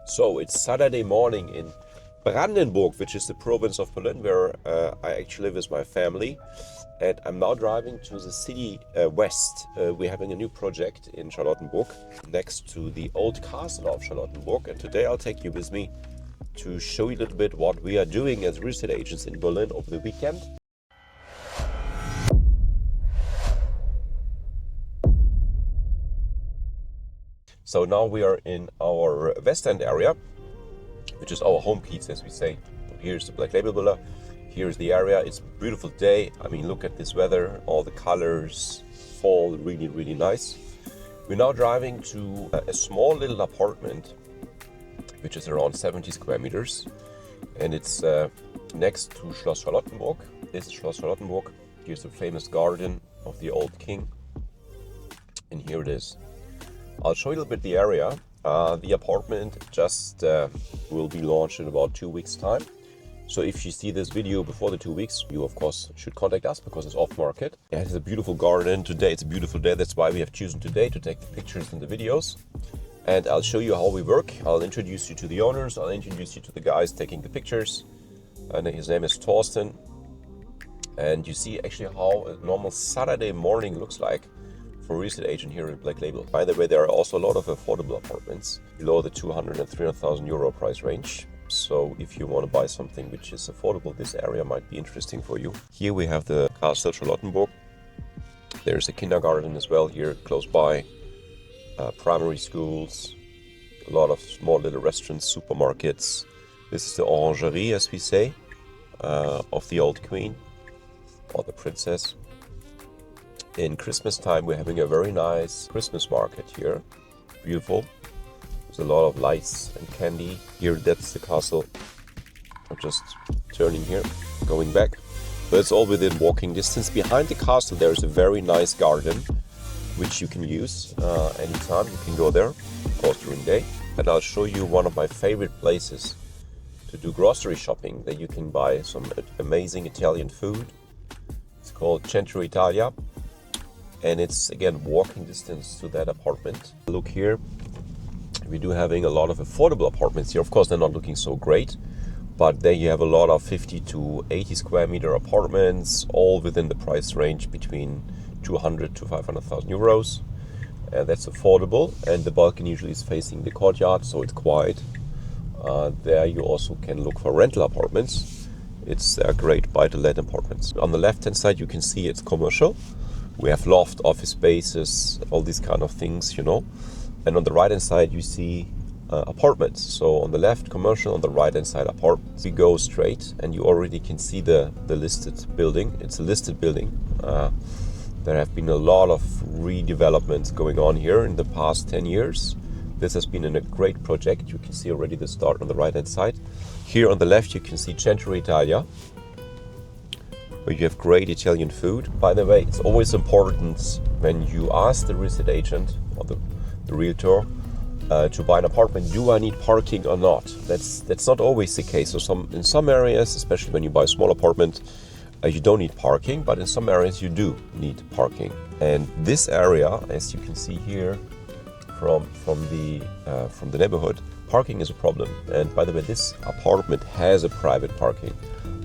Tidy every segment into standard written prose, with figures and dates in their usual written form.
So it's Saturday morning in Brandenburg, which is the province of Berlin, where I actually live with my family. And I'm now driving to the city west. We're having a new project in Charlottenburg next to the old castle of Charlottenburg. And today I'll take you with me to show you a little bit what we are doing as real estate agents in Berlin over the weekend. So now we are in our West End area, which is our home piece, as we say. Here's the Black Label Villa. Here's the area. It's a beautiful day. I mean, look at this weather, all the colors, fall, really, really nice. We're now driving to a small little apartment, which is around 70 square meters. And it's next to Schloss Charlottenburg. This is Schloss Charlottenburg. Here's the famous garden of the old king. And here it is. I'll show you a little bit the area. The apartment just will be launched in about 2 weeks' time. So if you see this video before the 2 weeks, you of course should contact us because it's off market. It has a beautiful garden. Today it's a beautiful day. That's why we have chosen today to take the pictures and the videos. And I'll show you how we work. I'll introduce you to the owners. I'll introduce you to the guys taking the pictures. And his name is Thorsten. And you see actually how a normal Saturday morning looks like for a real estate agent here in Black Label. By the way, there are also a lot of affordable apartments below the 200 and 300,000 euro price range. So if you want to buy something which is affordable, this area might be interesting for you. Here we have the Castle Charlottenburg. There's a kindergarten as well here close by, primary schools, a lot of small little restaurants, supermarkets. This is the orangerie, as we say, of the old queen or the princess. In Christmas time, we're having a very nice Christmas market here. Beautiful. There's a lot of lights and candy. Here, that's the castle. I'm just turning here, going back. So it's all within walking distance. Behind the castle, there's a very nice garden, which you can use anytime. You can go there, of course, during the day. And I'll show you one of my favorite places to do grocery shopping, that you can buy some amazing Italian food. It's called Centro Italia. And it's again walking distance to that apartment. Look here, we do having a lot of affordable apartments here. Of course, they're not looking so great, but there you have a lot of 50 to 80 square meter apartments, all within the price range between 200 to 500,000 euros. That's affordable, and the balcony usually is facing the courtyard, so it's quiet. There you also can look for rental apartments. It's great buy-to-let apartments. On the left-hand side, you can see it's commercial. We have loft, office spaces, all these kind of things, you know. And on the right-hand side, you see apartments. So on the left, commercial, on the right-hand side, apartments. We go straight, and you already can see the listed building. It's a listed building. There have been a lot of redevelopments going on here in the past 10 years. This has been a great project. You can see already the start on the right-hand side. Here on the left, you can see Centro Italia, where you have great Italian food. By the way, it's always important when you ask the real estate agent or the realtor to buy an apartment, do I need parking or not? That's not always the case. So in some areas, especially when you buy a small apartment, you don't need parking, but in some areas you do need parking. And this area, as you can see here from the neighborhood, parking is a problem. And by the way, this apartment has a private parking.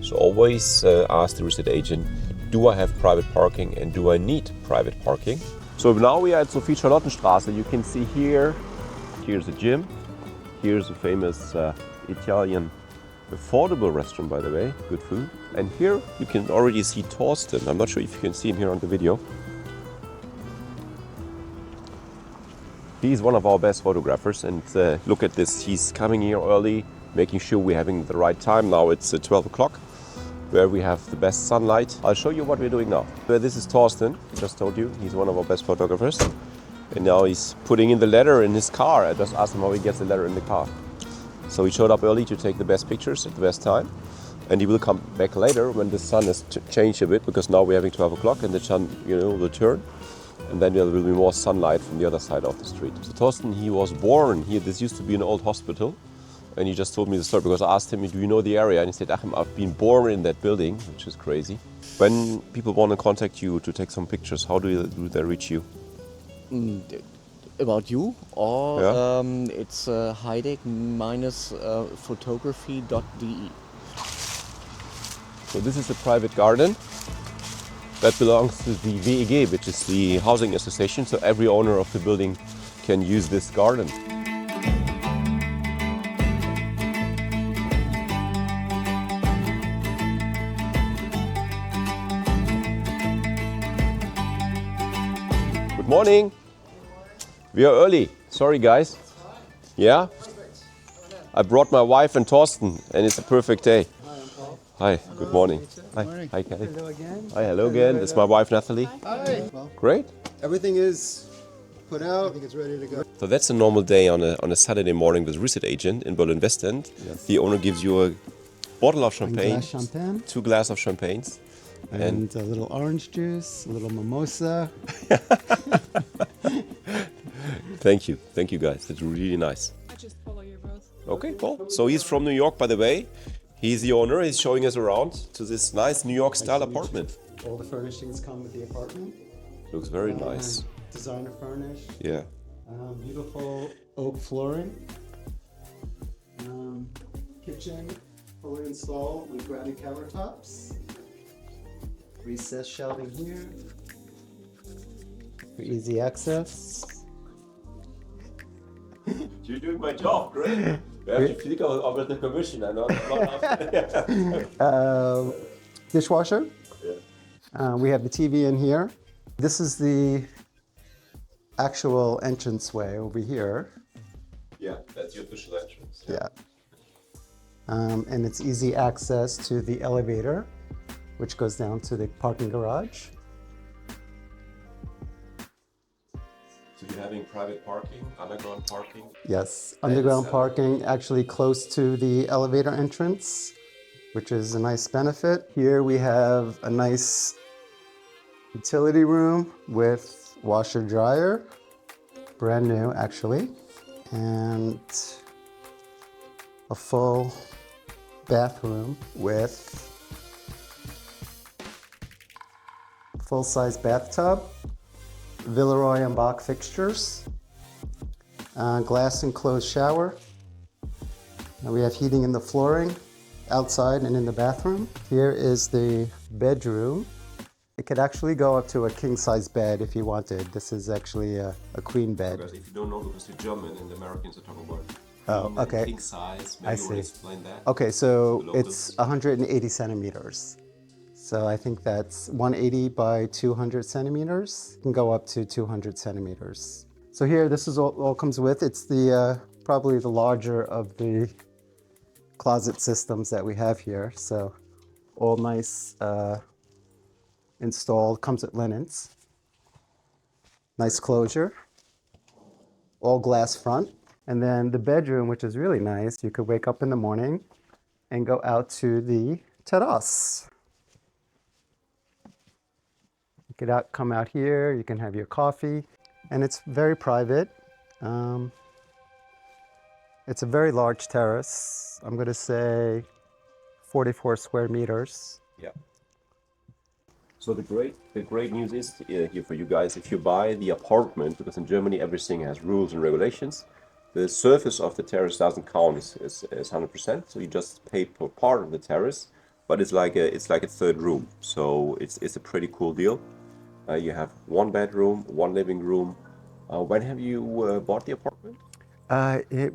So always ask the real estate agent, do I have private parking and do I need private parking? So now we are at Sophie-Charlotten-Straße. You can see here's the gym. Here's a famous Italian affordable restaurant, by the way, good food. And here you can already see Thorsten. I'm not sure if you can see him here on the video. He's one of our best photographers, and look at this. He's coming here early, making sure we're having the right time. Now it's 12 o'clock. Where we have the best sunlight. I'll show you what we're doing now. This is Thorsten, I just told you, he's one of our best photographers. And now he's putting in the letter in his car. I just asked him how he gets the letter in the car. So he showed up early to take the best pictures at the best time. And he will come back later when the sun has changed a bit, because now we're having 12 o'clock and the sun, will turn. And then there will be more sunlight from the other side of the street. So Thorsten, he was born here. This used to be an old hospital. And he just told me the story because I asked him, do you know the area? And he said, Achim, I've been born in that building, which is crazy. When people want to contact you to take some pictures, how do they reach you? about you, or Yeah. it's heidek-photography.de. So this is a private garden that belongs to the WEG, which is the housing association. So every owner of the building can use this garden. Good morning. We are early. Sorry, guys. Yeah? I brought my wife and Torsten, and it's a perfect day. Hi, good morning. Hi, hi, Kelly. Hello again. Hi, hello again. It's my wife, Natalie. Hi. Well, Great. everything is put out. I think it's ready to go. So that's a normal day on a Saturday morning with Reset Agent in Berlin West End. Yes. The owner gives you a bottle of champagne, glass champagne. 2 glasses of champagnes, And a little orange juice, a little mimosa. thank you guys. That's really nice. I just follow your both. Okay, cool. So he's from New York, by the way. He's the owner. He's showing us around to this nice New York style apartment. All the furnishings come with the apartment. Looks very nice. Designer furnished. Yeah. Beautiful oak flooring. Kitchen fully installed with granite countertops. Recessed shelving here for easy access. You're doing my job, great. You have to think about the commission and not Dishwasher. Yeah. We have the TV in here. This is the actual entranceway over here. Yeah, that's your official entrance. Yeah. And it's easy access to the elevator, which goes down to the parking garage. So you're having private parking, underground parking? Yes, underground parking actually close to the elevator entrance, which is a nice benefit. Here we have a nice utility room with washer dryer, brand new actually, and a full bathroom with full-size bathtub, Villeroy and Boch fixtures, glass enclosed shower. And we have heating in the flooring, outside and in the bathroom. Here is the bedroom. It could actually go up to a king-size bed if you wanted. This is actually a queen bed. Because if you don't know, because you're German and the Americans are talking about Oh, okay. king size, maybe I you want to see. explain that? Okay, so The it's 180 centimeters. So I think that's 180 by 200 centimeters. It can go up to 200 centimeters. So here, this is all comes with. It's the probably the larger of the closet systems that we have here. So all nice installed, comes with linens. Nice closure. All glass front. And then the bedroom, which is really nice, you could wake up in the morning and go out to the terrace. You could come out here, you can have your coffee, and it's very private. It's a very large terrace. I'm going to say 44 square meters. Yeah. So the great news is here for you guys, if you buy the apartment, because in Germany everything has rules and regulations, the surface of the terrace doesn't count as 100%. So you just pay per part of the terrace, but it's like a third room. So it's a pretty cool deal. You have 1 bedroom, 1 living room. When have you bought the apartment? It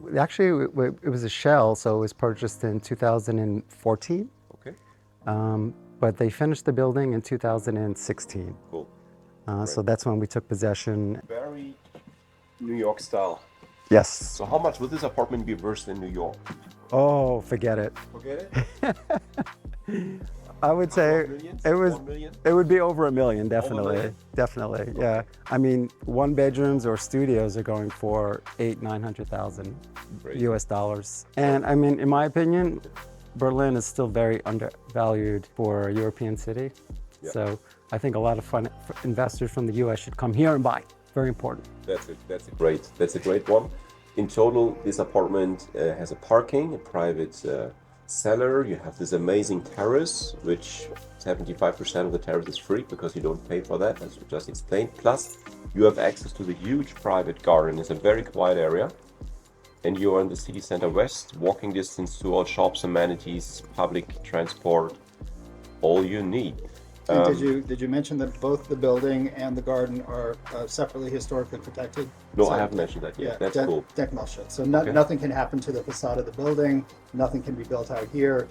was a shell, so it was purchased in 2014. Okay. But they finished the building in 2016. Cool. So that's when we took possession. Very New York style. Yes. So how much will this apartment be worth in New York? Oh, forget it. Forget it. I would say it was. 1 million? It would be over $1 million, definitely. million? Definitely, yeah. I mean, 1 bedrooms or studios are going for $800,000-900,000 Great. US dollars. And I mean, in my opinion, Berlin is still very undervalued for a European city. Yeah. So I think a lot of investors from the US should come here and buy. Very important. That's a great one. In total, this apartment has a parking, a private cellar, you have this amazing terrace, which 75% of the terrace is free because you don't pay for that, as we just explained. Plus, you have access to the huge private garden. It's a very quiet area. And you are in the city center west, walking distance to all shops, amenities, public transport, all you need. And did you mention that both the building and the garden are separately historically protected? No, So- I haven't mentioned that yet. That's cool. Denkmalschutz. So Okay. nothing can happen to the facade of the building. Nothing can be built out here.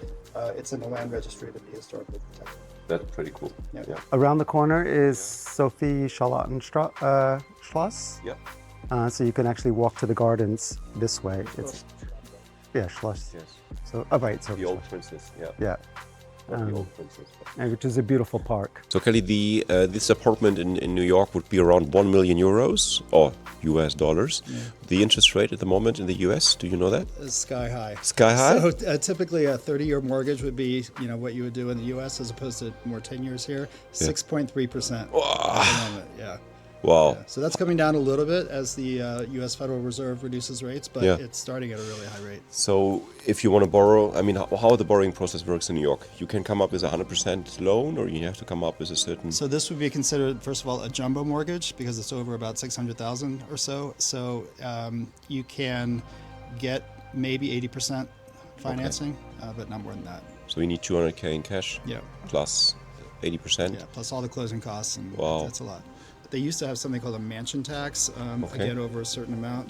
It's in the land registry to be historically protected. That's pretty cool. Yeah. Yeah. Around the corner is Sophie Schloss. Yeah. So you can actually walk to the gardens this way. It's Schloss. Yes. So right, so The old princess. Yeah. yeah, Not the old princess. which is a beautiful park. So Kelly, this apartment in New York would be around 1 million euros or US dollars. The interest rate at the moment in the US, do you know that? It's sky high. Sky high? So typically a 30-year mortgage would be, what you would do in the U.S. as opposed to more 10 years here. 6.3% at the moment. Yeah. Wow. So that's coming down a little bit as the U.S. Federal Reserve reduces rates, but Yeah. it's starting at a really high rate. So if you want to borrow, I mean, how the borrowing process works in New York? You can come up with a 100% loan, or you have to come up with a certain... So this would be considered, first of all, a jumbo mortgage because it's over about 600,000 or so. So you can get maybe 80% financing, but not more than that. So you need 200K in cash Yeah. plus 80%? Yeah, plus all the closing costs, and Wow. that's a lot. They used to have something called a mansion tax, Okay. again, over a certain amount.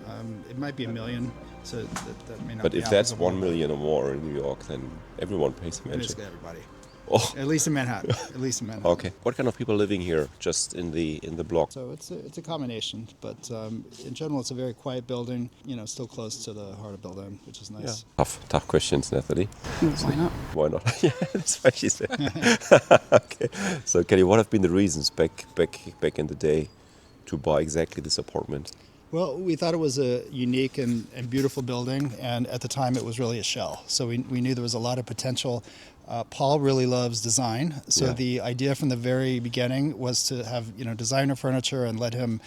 It might be $1 million, so that may not But be if that's applicable. 1 million or more in New York, then everyone pays a mansion. Basically everybody. Oh, At least in Manhattan. At least in Manhattan. okay. What kind of people living here, just in the block? So it's a combination, but in general, it's a very quiet building. Still close to the heart of Berlin, which is nice. Tough questions, Nathalie. Why not? Why not? Yeah, that's what she said. Okay. So, Kelly, what have been the reasons back in the day to buy exactly this apartment? Well, we thought it was a unique and beautiful building, and at the time it was really a shell. So we knew there was a lot of potential. Paul really loves design, so Yeah. the idea from the very beginning was to have designer furniture and let him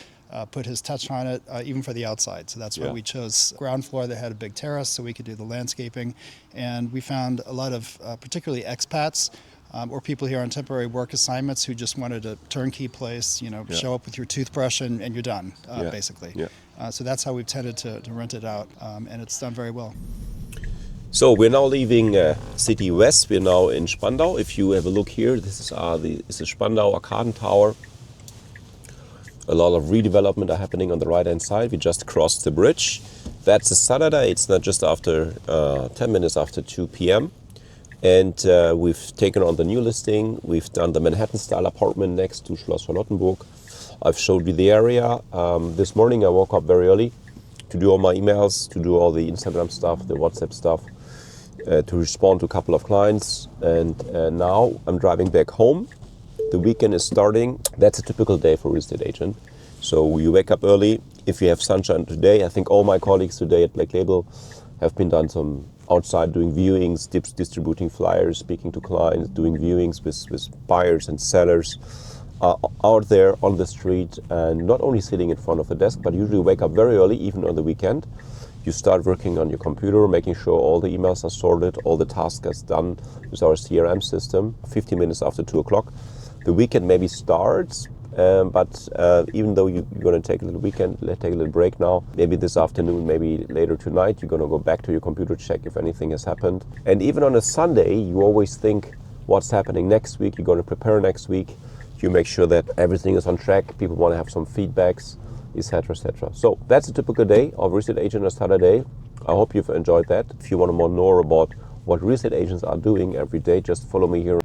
put his touch on it, even for the outside. So that's why Yeah. we chose ground floor that had a big terrace, so we could do the landscaping. And we found a lot of particularly expats. Or people here on temporary work assignments who just wanted a turnkey place, show up with your toothbrush and you're done, Yeah. basically. Yeah. So that's how we've tended to rent it out, and it's done very well. So we're now leaving City West. We're now in Spandau. If you have a look here, this is the Spandau Arkaden Tower. A lot of redevelopment are happening on the right-hand side. We just crossed the bridge. That's a Saturday. It's not just after 10 minutes after 2 p.m. And we've taken on the new listing. We've done the Manhattan-style apartment next to Schloss Charlottenburg. I've showed you the area. This morning I woke up very early to do all my emails, to do all the Instagram stuff, the WhatsApp stuff, to respond to a couple of clients. And now I'm driving back home. The weekend is starting. That's a typical day for a real estate agent. So you wake up early. If you have sunshine today, I think all my colleagues today at Black Label have been done some outside doing viewings, distributing flyers, speaking to clients, doing viewings with buyers and sellers, out there on the street, and not only sitting in front of a desk, but usually wake up very early, even on the weekend. You start working on your computer, making sure all the emails are sorted, all the tasks are done with our CRM system, 15 minutes after 2 o'clock. The weekend maybe starts, but even though you're going to take a little weekend, take a little break now, maybe this afternoon, maybe later tonight, you're going to go back to your computer, check if anything has happened. And even on a Sunday, you always think what's happening next week. You're going to prepare next week. You make sure that everything is on track. People want to have some feedbacks, etc., etc. So that's a typical day of real estate agent on Saturday. I hope you've enjoyed that. If you want to know more about what real estate agents are doing every day, just follow me here.